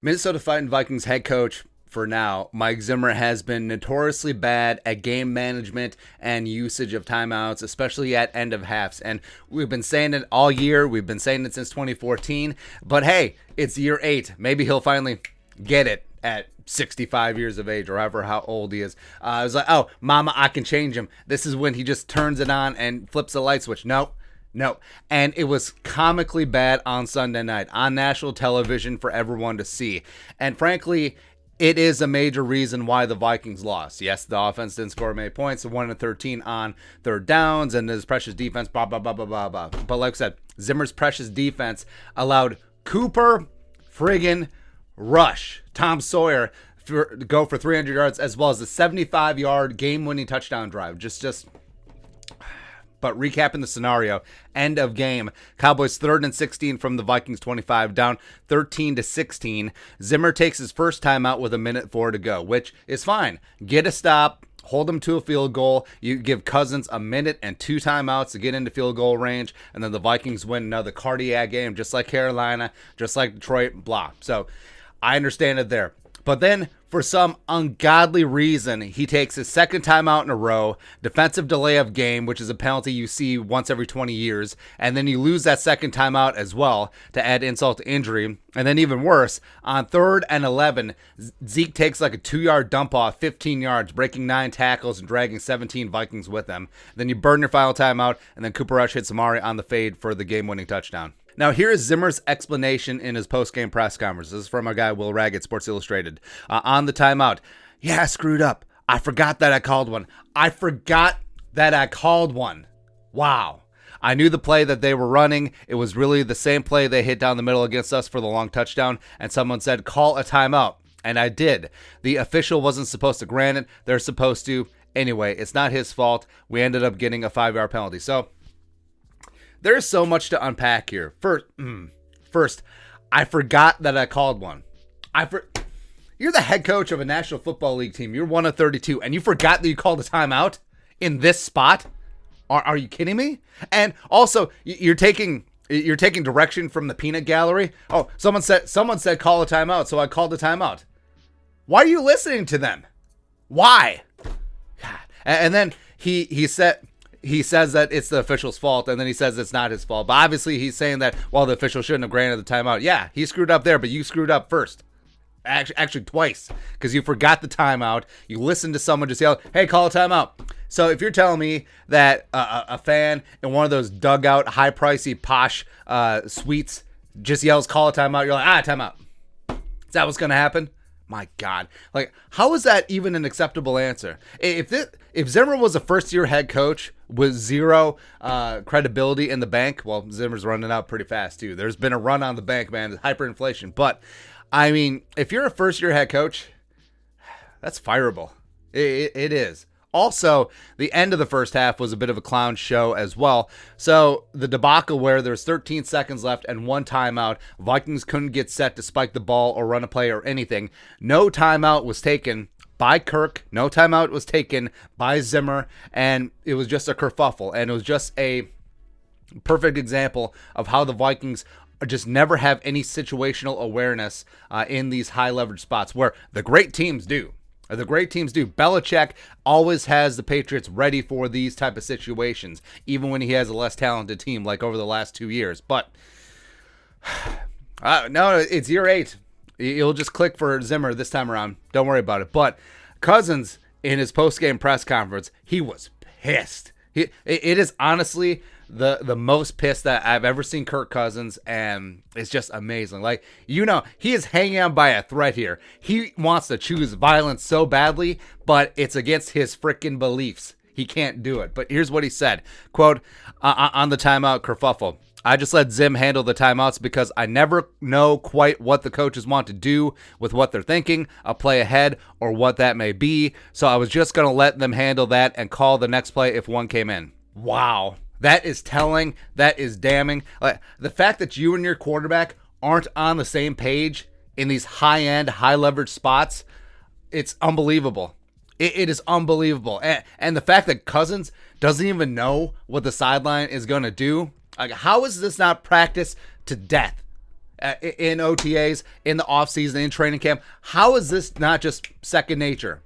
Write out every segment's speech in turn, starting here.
Minnesota Fighting Vikings head coach for now, Mike Zimmer, has been notoriously bad at game management and usage of timeouts, especially at end of halves. And we've been saying it all year. We've been saying it since 2014. But hey, it's year 8. Maybe he'll finally get it at 65 years of age or however how old he is. I was like, oh, mama, I can change him. This is when he just turns it on and flips the light switch. Nope. No. And it was comically bad on Sunday night on national television for everyone to see. And frankly, it is a major reason why the Vikings lost. Yes, the offense didn't score many points, 1-13 on third downs, and his precious defense, blah, blah, blah, blah, blah, blah. But like I said, Zimmer's precious defense allowed Cooper friggin' Rush, Tom Sawyer, go for 300 yards, as well as a 75-yard game-winning touchdown drive. But recapping the scenario, end of game, Cowboys 3rd and 16 from the Vikings 25, down 13-16. Zimmer takes his first timeout with 1:04 to go, which is fine. Get a stop, hold them to a field goal. You give Cousins 1 minute and 2 timeouts to get into field goal range, and then the Vikings win another cardiac game, just like Carolina, just like Detroit, blah. So I understand it there. But then, for some ungodly reason, he takes his second timeout in a row, defensive delay of game, which is a penalty you see once every 20 years, and then you lose that second timeout as well to add insult to injury. And then even worse, on 3rd and 11, Zeke takes like a 2-yard dump off, 15 yards, breaking 9 tackles and dragging 17 Vikings with him. Then you burn your final timeout, and then Cooper Rush hits Amari on the fade for the game-winning touchdown. Now, here is Zimmer's explanation in his post-game press conference. This is from our guy, Will Raggett, Sports Illustrated. On the timeout. Yeah, I screwed up. I forgot that I called one. Wow. I knew the play that they were running. It was really the same play they hit down the middle against us for the long touchdown. And someone said, call a timeout. And I did. The official wasn't supposed to grant it. They're supposed to. Anyway, it's not his fault. We ended up getting a 5-yard penalty. So there's so much to unpack here. First, I forgot that I called one. You're the head coach of a National Football League team. You're 1 of 32, and you forgot that you called a timeout in this spot? Are you kidding me? And also, you're taking direction from the peanut gallery. Oh, someone said call a timeout, so I called a timeout. Why are you listening to them? Why? God. And then he says that it's the official's fault, and then he says it's not his fault. But obviously he's saying that, well, the official shouldn't have granted the timeout. Yeah, he screwed up there, but you screwed up first. Actually twice, because you forgot the timeout. You listened to someone just yell, hey, call a timeout. So if you're telling me that a fan in one of those dugout, high-pricey, posh suites just yells, call a timeout, you're like, timeout. Is that what's going to happen? My God. Like, how is that even an acceptable answer? If Zimmer was a first-year head coach with zero credibility in the bank, well, Zimmer's running out pretty fast, too. There's been a run on the bank, man. It's hyperinflation. But, I mean, if you're a first-year head coach, that's fireable. It is. Also, the end of the first half was a bit of a clown show as well. So the debacle where there's 13 seconds left and 1 timeout, Vikings couldn't get set to spike the ball or run a play or anything. No timeout was taken by Kirk. No timeout was taken by Zimmer. And it was just a kerfuffle. And it was just a perfect example of how the Vikings just never have any situational awareness in these high leverage spots where the great teams do. Belichick always has the Patriots ready for these type of situations, even when he has a less talented team, like over the last 2 years. But no, it's year 8. You'll just click for Zimmer this time around. Don't worry about it. But Cousins, in his post-game press conference, he was pissed. It is honestly the most pissed that I've ever seen Kirk Cousins, and it's just amazing. Like, he is hanging on by a thread here. He wants to choose violence so badly, but it's against his freaking beliefs. He can't do it. But here's what he said. Quote, on the timeout kerfuffle, I just let Zim handle the timeouts because I never know quite what the coaches want to do with what they're thinking, a play ahead, or what that may be. So I was just going to let them handle that and call the next play if one came in. Wow. That is telling. That is damning. Like, the fact that you and your quarterback aren't on the same page in these high-end, high-leverage spots, it's unbelievable. It is unbelievable. And the fact that Cousins doesn't even know what the sideline is going to do, like, how is this not practice to death? in OTAs, in the offseason, in training camp. How is this not just second nature?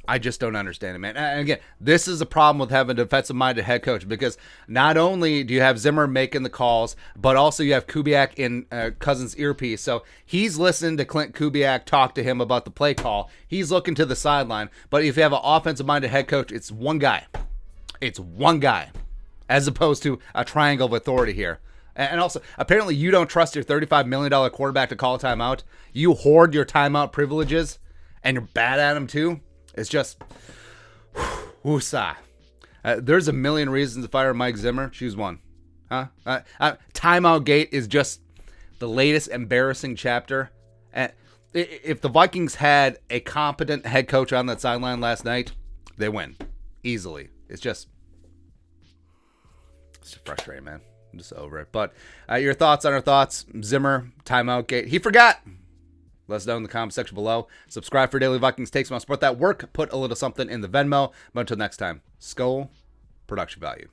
I just don't understand it, man. And again, this is a problem with having a defensive-minded head coach, because not only do you have Zimmer making the calls, but also you have Kubiak in Cousins' earpiece. So he's listening to Clint Kubiak talk to him about the play call. He's looking to the sideline. But if you have an offensive-minded head coach, it's one guy. It's one guy, as opposed to a triangle of authority here. And also, apparently you don't trust your $35 million quarterback to call a timeout. You hoard your timeout privileges, and you're bad at them too. It's just, woosah. There's a million reasons to fire Mike Zimmer. Choose one. Huh? Timeout Gate is just the latest embarrassing chapter. If the Vikings had a competent head coach on that sideline last night, they win easily. It's just frustrating, man. I'm just over it. But your thoughts on our thoughts. Zimmer, Timeout Gate. He forgot. Let us know in the comment section below. Subscribe for daily Vikings takes. Want to support that work? Put a little something in the Venmo. But until next time, Skull Production Value.